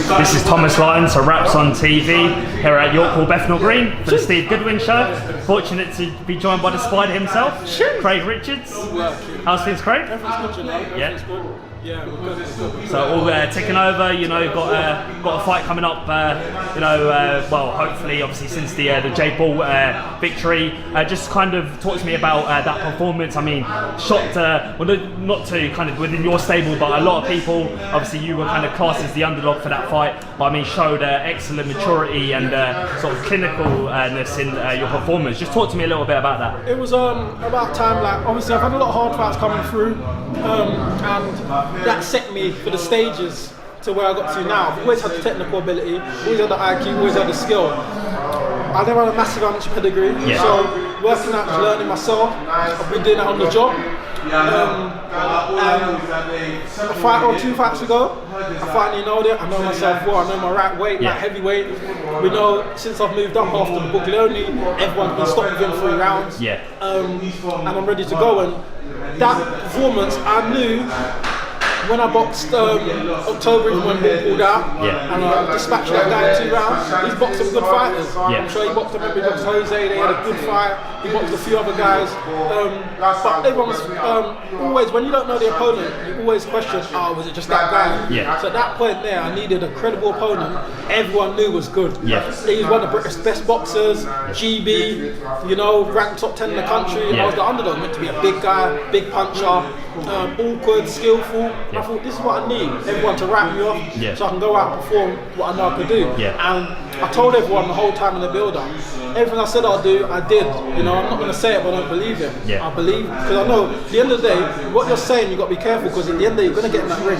This is Thomas Lyons, so Raps on TV here at York Hall, Bethnal Green for the Steve Goodwin Show. Fortunate to be joined by the Spider himself, Craig Richards. How's things, Craig? Everything's good, you know. Yeah. Yeah, we're good. So all ticking over, you know, got a fight coming up, well, hopefully, obviously, since the Jay Ball victory. Just kind of talk to me about that performance. I mean, shocked, well, not to kind of within your stable, but a lot of people, obviously, you were kind of classed as the underdog for that fight, but I mean, showed excellent maturity and sort of clinicalness in your performance. Just talk to me a little bit about that. It was about time. Like, obviously, I've had a lot of hard fights coming through, and that set me for the stages to where I got to now. I've always had the technical ability, always had the IQ, always had the skill. I never had a massive amateur pedigree, so working out, learning myself. I've been doing that on the job. A fight or 2 fights ago, I finally know it. I know myself well. I know my right weight, like heavyweight. We know since I've moved up after the Buglioni, everyone's been stopped within 3 rounds. And I'm ready to go. And that performance, I knew. When I boxed October, when Ball pulled out, and I dispatched that guy in 2 rounds, he's boxed some good fighters. I'm sure he boxed, I remember he boxed Jose, they had a good fight, he boxed a few other guys. But everyone was always, when you don't know the opponent, you always question, oh, was it just that guy? So at that point there, I needed a credible opponent everyone knew was good. He's one of the British best boxers, GB, you know, ranked top 10 in the country. I was the underdog, meant to be a big guy, big puncher, awkward, skillful. I thought this is what I need, everyone to wrap me off so I can go out and perform what I know I could do. And I told everyone the whole time in the build-up, everything I said I'll do, I did. You know, I'm not going to say it but I don't believe it. I believe, because I know at the end of the day, what you're saying, you've got to be careful, because at the end of the day, you're going to get in that ring.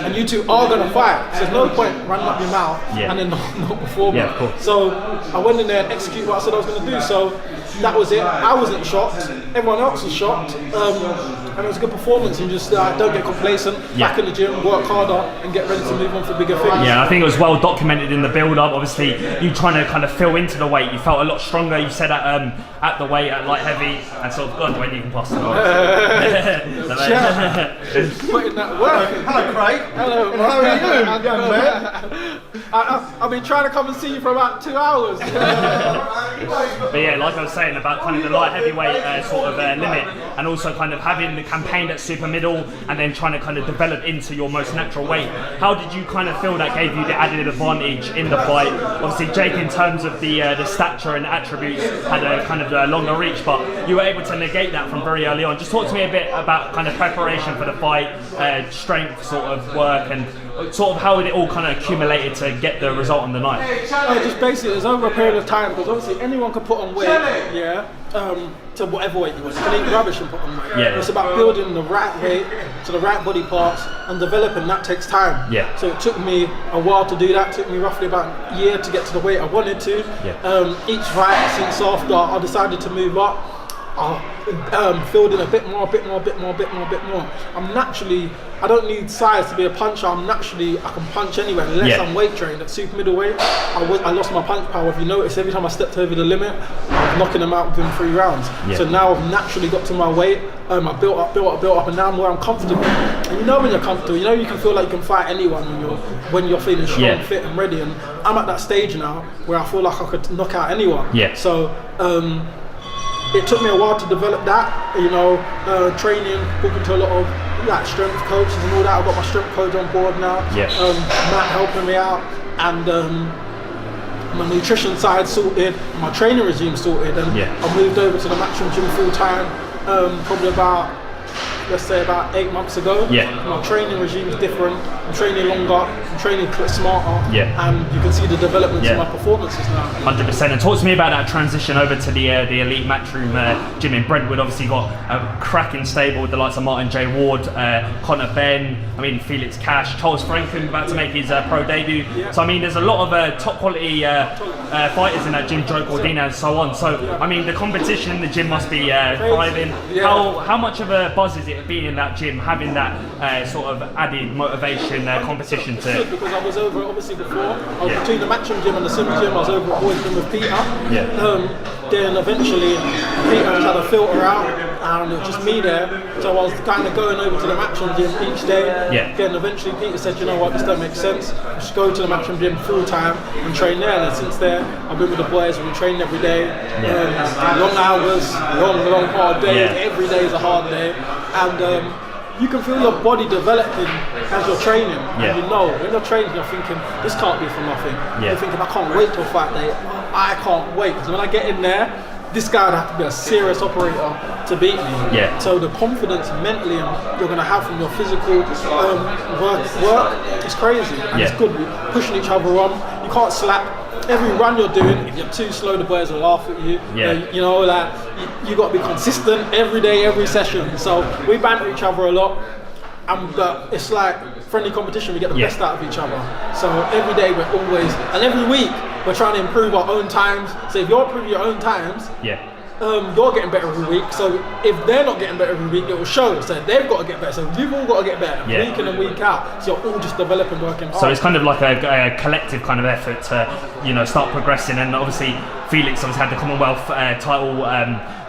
And you two are going to fight. So there's no point running up your mouth and then not performing. So I went in there and executed what I said I was going to do. So that was it. I wasn't shocked. Everyone else was shocked. And it was a good performance, and just don't get complacent, back in the gym, work harder and get ready to move on for bigger things. I think it was well documented in the build-up. Obviously, you trying to kind of fill into the weight, you felt a lot stronger. You said at the weight, at light heavy, and sort of God, when you can pass it on. Putting that work. Hello, Craig. Hello, how are you, young man? I've been trying to come and see you for about 2 hours. But yeah, like I was saying about kind of the light heavyweight sort of limit, and also kind of having the campaign at super middle, and then trying to kind of develop into your most natural weight. How did you kind of feel that gave you the added advantage in the fight? Obviously, Jake, in terms of the stature and attributes, had a kind of a longer reach, but you were able to negate that from very early on. Just talk to me a bit about kind of preparation for the fight, strength sort of work, and sort of how it all kind of accumulated to get the result on the night. Just basically, it was over a period of time, because obviously anyone could put on weight, to whatever weight you want. You can eat rubbish and put on weight. It's about building the right weight to the right body parts and developing. That takes time. So it took me a while to do that. It took me roughly about a year to get to the weight I wanted to. Each fight since after I decided to move up, I filled in a bit more. I'm naturally, I don't need size to be a puncher. I can punch anywhere unless I'm weight trained. At super middleweight, I lost my punch power. If you notice, every time I stepped over the limit, I was knocking them out within 3 rounds. So now I've naturally got to my weight. I built up, and now I'm where I'm comfortable. And you know when you're comfortable, you know you can feel like you can fight anyone when you're feeling strong, fit, and ready. And I'm at that stage now where I feel like I could knock out anyone. So. It took me a while to develop that, you know, training, talking to a lot of like strength coaches and all that. I've got my strength coach on board now, Matt helping me out, and my nutrition side sorted, my training regime sorted, and I moved over to the Matchroom Gym full time, probably about, let's say about 8 months ago. My training regime is different. I'm training longer, I'm training smarter, and you can see the developments in my performances now. 100%. And talk to me about that transition over to the elite Matchroom gym in Brentwood. Obviously, got a cracking stable with the likes of Martin J. Ward, Conor Benn, Felix Cash, Charles Franklin about to make his pro debut. So I mean, there's a lot of top quality fighters in that gym, Joe Cordina and so on. So I mean, the competition in the gym must be thriving. How much of a buzz is it being in that gym, having that sort of added motivation, competition to? Good, because I was over obviously before. I was between the Matchroom gym and the Sim gym. I was over at Boys Gym with Peter. then eventually Peter just had a filter out, and it was just me there. So I was kind of going over to the Matchroom gym each day. Yeah. Then eventually Peter said, you know what, this doesn't make sense. Just go to the Matchroom gym full time and train there. And since then, I've been with the boys. We've been training every day. Long hours, long hard days. Every day is a hard day, and you can feel your body developing as you're training. And you know, when you're training, you're thinking, this can't be for nothing. You're thinking, I can't wait till fight day. I can't wait, because when I get in there, this guy would have to be a serious operator to beat me. So the confidence mentally you're going to have from your physical work is crazy. And it's good. We're pushing each other on. You can't slap. Every run you're doing, if you're too slow, the boys will laugh at you. You know, like you got to be consistent every day, every session. So we banter each other a lot, and it's like friendly competition. We get the best out of each other. So every day we're always, and every week we're trying to improve our own times. So if you're improving your own times, you're getting better every week. So if they're not getting better every week, it will show. So they've got to get better. So you've all got to get better week in and week out. So you're all just developing, working hard. So it's kind of like a collective kind of effort to, you know, start progressing. And obviously Felix obviously had the Commonwealth title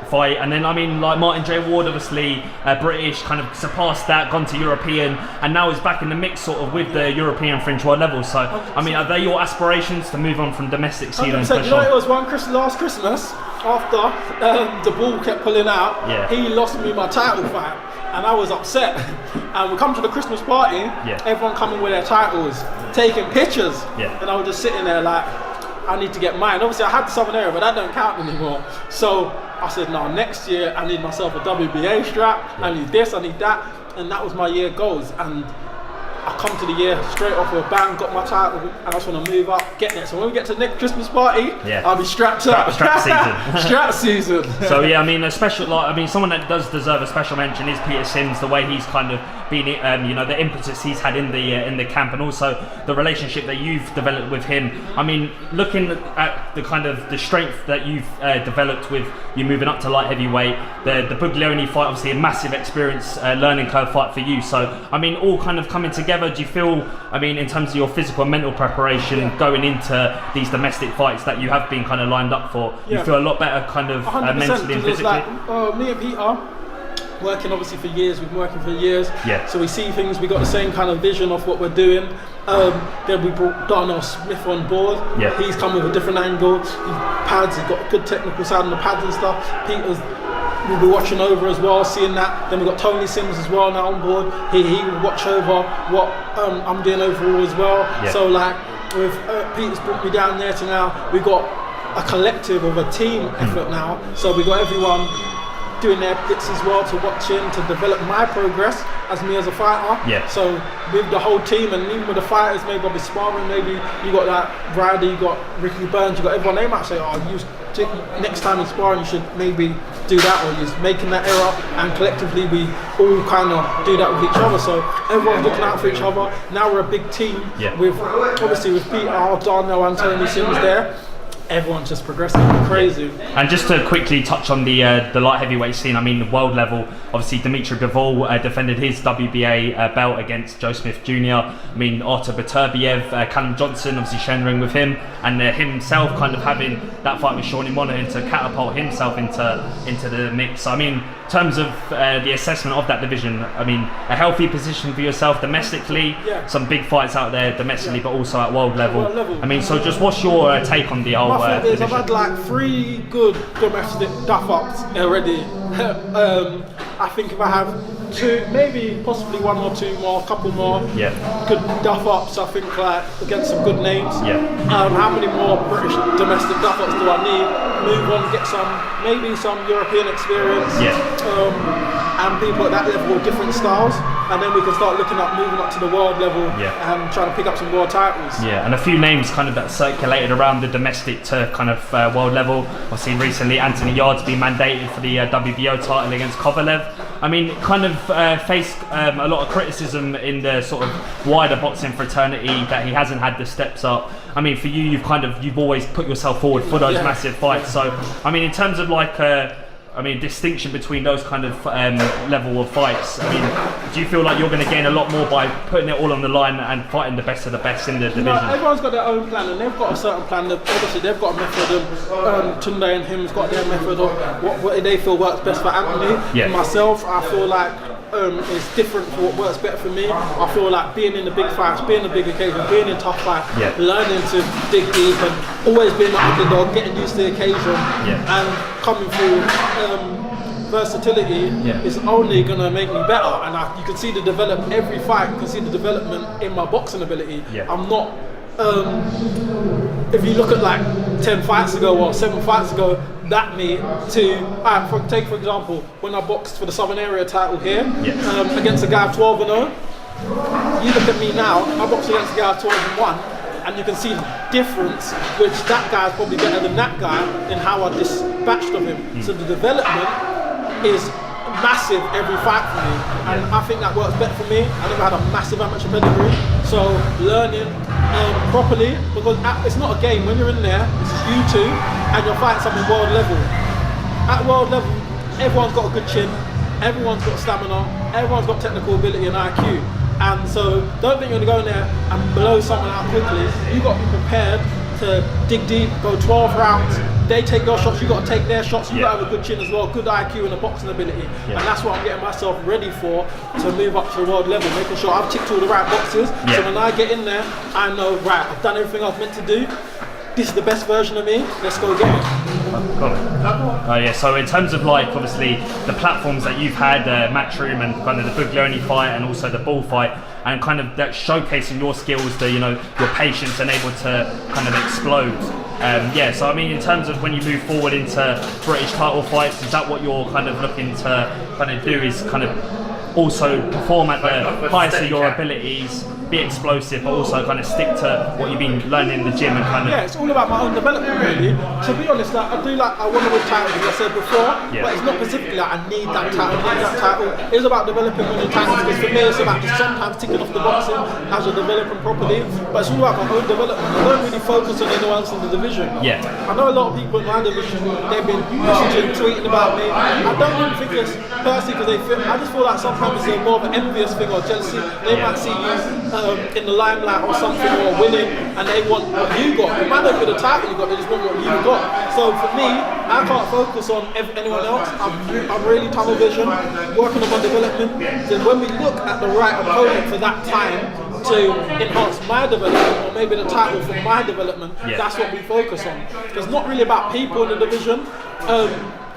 fight, and then I mean, like Martin J. Ward, obviously British, kind of surpassed that, gone to European, and now is back in the mix sort of with the European Fringe World level. So I mean, are they your aspirations to move on from domestic scene and push you know, on? it was last Christmas after the ball kept pulling out. He lost me my title fight, and I was upset. And we come to the Christmas party, everyone coming with their titles, taking pictures, and I was just sitting there like, I need to get mine. Obviously I had the Southern Area, but that don't count anymore. So I said, no, next year I need myself a WBA strap, I need this, I need that, and that was my year goals. And I come to the year straight off with a bang, got my title, and I just want to move up, get there. So when we get to the next Christmas party, I'll be strapped up. Strap season. Strap season. So yeah, I mean, a special, like, I mean, someone that does deserve a special mention is Peter Sims. The way he's kind of been, you know, the impetus he's had in the camp, and also the relationship that you've developed with him. I mean, looking at the kind of the strength that you've developed with you moving up to light heavyweight, the Buglioni fight, obviously a massive experience, learning curve fight for you. So I mean, all kind of coming together. Do you feel, I mean, in terms of your physical and mental preparation going into these domestic fights that you have been kind of lined up for, you feel a lot better kind of mentally and physically? Like, me and Peter, working obviously for years, we've been working for years, so we see things, we got the same kind of vision of what we're doing. Then we brought Darnell Smith on board. He's come with a different angle, pads, he's got a good technical side on the pads and stuff. Peter's we'll be watching over as well, seeing that. Then we've got Tony Sims as well now on board. He will watch over what I'm doing overall as well. So like with Peter's brought me down there to now, we've got a collective of a team effort now. So we've got everyone doing their bits as well to watch in, to develop my progress as me as a fighter. So with the whole team, and even with the fighters, maybe I'll be sparring, maybe you got that Ryder, you got Ricky Burns, you got everyone, they might say, next time in sparring you should maybe do that, or you're making that error, and collectively we all kind of do that with each other. So everyone's looking out for each other. Now we're a big team with, obviously with Peter, Darnell and Tony Sims there. Everyone's just progressing crazy. And just to quickly touch on the light heavyweight scene, I mean, the world level, obviously Dimitri Bivol defended his WBA belt against Joe Smith Jr. I mean, Artur Beterbiev, Callum Johnson obviously sharing the ring with him, and himself kind of having that fight with Sean Monahan to catapult himself into the mix. So, I mean, in terms of the assessment of that division, I mean, a healthy position for yourself domestically, some big fights out there domestically, but also at world level. I mean, so just what's your take on the whole my thing is, I've had like 3 good domestic duff-ups already. I think if I have 2, maybe possibly 1 or 2 more, a couple more good duff-ups, I think like against some good names. How many more British domestic duff-ups do I need? Move on, get maybe some European experience, and people at that level with different styles, and then we can start looking at moving up to the world level and trying to pick up some world titles. And a few names kind of that circulated around the domestic to kind of world level. I've seen recently Anthony Yard's been mandated for the WBO title against Kovalev. I mean, kind of faced a lot of criticism in the sort of wider boxing fraternity that he hasn't had the steps up. I mean, for you, you've always put yourself forward for those massive fights. So, I mean, in terms of like I mean, distinction between those kind of level of fights? I mean, do you feel like you're going to gain a lot more by putting it all on the line and fighting the best of the best in the division? Everyone's got their own plan, and they've got a certain plan. Obviously, they've got a method, and Tunde and him's got their method of what they feel works best for Anthony. Yeah. For myself, I feel like it's different for what works better for me. I feel like being in the big fights, being in the big occasion, being in tough fights, learning to dig deep and always being the underdog, getting used to the occasion, and coming through versatility is only going to make me better. And you can see every fight, you can see the development in my boxing ability. I'm not, if you look at like 10 fights ago or 7 fights ago, that me to, take for example, when I boxed for the Southern Area title here, against a guy of 12-0, you look at me now, I boxed against a guy of 12-1, and you can see the difference, which that guy is probably better than that guy in how I dispatched of him. So the development is massive every fight for me, and I think that works better for me. I never had a massive amateur pedigree, so learning properly, because it's not a game. When you're in there, it's just you two, and you're fighting something world level. At world level, everyone's got a good chin, everyone's got stamina, everyone's got technical ability and IQ. And so don't think you're going to go in there and blow someone out quickly. You've got to be prepared to dig deep, go 12 rounds. They take your shots, you've got to take their shots. You've got to have a good chin as well, good IQ and a boxing ability. And that's what I'm getting myself ready for, to move up to the world level, making sure I've ticked all the right boxes. So when I get in there, I know, right, I've done everything I was meant to do. This is the best version of me, let's go get it. Got it. So in terms of like, obviously, the platforms that you've had, Matchroom and kind of the Buglioni fight and also the Bull fight, and kind of that showcasing your skills, your patience and able to kind of explode. So I mean, in terms of when you move forward into British title fights, is that what you're kind of looking to kind of do, is kind of also perform at the highest of your abilities, be explosive, but also kind of stick to what you've been learning in the gym and kind of... Yeah, it's all about my own development really. To be honest, I want to win titles, as I said before, but it's not specifically like I need that title, It's about developing winning titles, because for me it's about just sometimes ticking off the boxing as you're developing properly, but it's all about my own development. I don't really focus on anyone else in the division. I know a lot of people in my division, they've been messaging, tweeting about me. I don't really think it's personally because I just feel like sometimes it's more of an envious thing or jealousy. They might see you in the limelight or something, or winning, and they want what you got. It might not be the title you got, they just want what you got. So for me, I can't focus on anyone else. I'm really tunnel vision, working on my development. Then when we look at the right opponent for that time to enhance my development, or maybe the title for my development, that's what we focus on. It's not really about people in the division.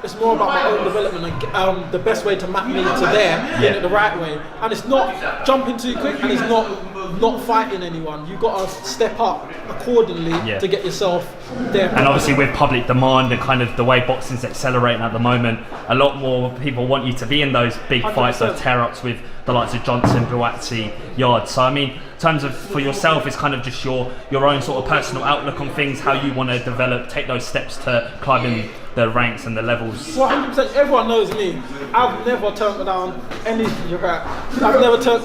It's more about my own development and the best way to map me to there, doing it the right way. And it's not jumping too quick, and it's not fighting anyone. You've got to step up accordingly to get yourself there. And obviously with public demand and kind of the way boxing's accelerating at the moment, a lot more people want you to be in those big 100%. Fights, those tear-ups with the likes of Johnson, Buatsi, Yard. So I mean, in terms of for yourself, it's kind of just your own sort of personal outlook on things, how you want to develop, take those steps to climbing the ranks and the levels. Well, 100%. Everyone knows me. I've never turned down any. You're right. I've never turned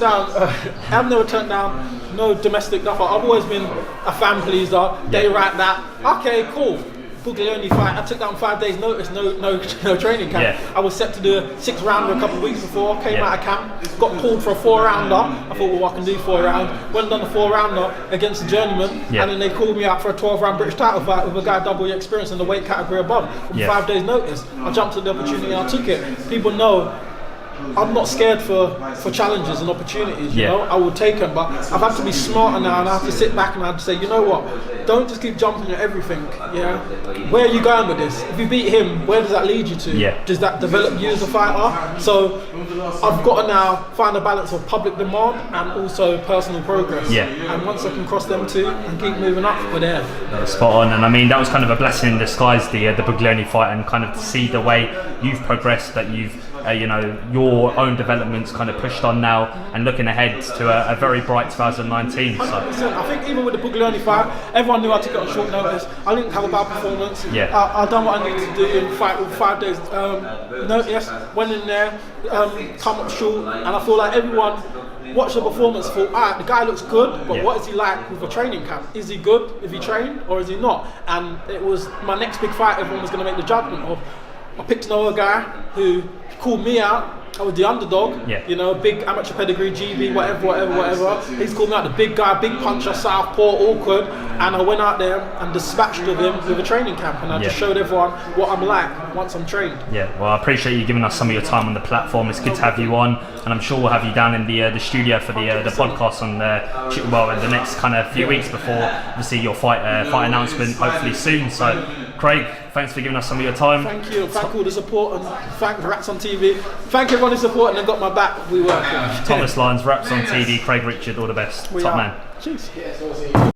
down no domestic stuff. I've always been a fan pleaser. They write that. Okay, cool. Buglioni fight. I took that on 5 days' notice. No training camp. I was set to do a 6-rounder a couple of weeks before. Came out of camp. Got pulled for a 4-rounder. I thought, well, I can do 4 rounds. Went and done a 4-rounder against a journeyman, and then they called me out for a 12-round British title fight with a guy double your experience in the weight category above. From 5 days' notice, I jumped at the opportunity and I took it. People know I'm not scared for challenges and opportunities, you know, I will take them, but I've had to be smarter now, and I have to sit back and I have to say, you know what, don't just keep jumping at everything, where are you going with this? If you beat him, where does that lead you to? Does that develop you as a fighter? So I've got to now find a balance of public demand and also personal progress, and once I can cross them two and keep moving up, we're there. Spot on. And I mean, that was kind of a blessing in disguise, the Buglioni fight, and kind of to see the way you've progressed, that you've your own development's kind of pushed on now, and looking ahead to a very bright 2019. So. 100%. I think even with the Buglioni fight, everyone knew I took it on short notice. I didn't have a bad performance. I done what I needed to do in fight with 5 days notice. Went in there, come up short, and I feel like everyone watched the performance, thought, alright, the guy looks good, but what is he like with a training camp? Is he good if he trained, or is he not? And it was my next big fight everyone was going to make the judgment of. I picked another guy who called me out. I was the underdog, Yeah. you know, big amateur pedigree, GB, whatever. He's called me out, the big guy, big puncher, southpaw, awkward, and I went out there and dispatched of him with a training camp, and I just showed everyone what I'm like once I'm trained. Yeah, well, I appreciate you giving us some of your time on the platform. It's good to have you on, and I'm sure we'll have you down in the studio for the podcast on in the next kind of few weeks before obviously your fight announcement, hopefully soon. So, Craig, thanks for giving us some of your time. Thank you. Thank all the support, and thank Rats on TV. Thank everyone who supported and got my back. We work. Thomas Lyons, Raps on TV, Craig Richard, all the best. Top man. Cheers.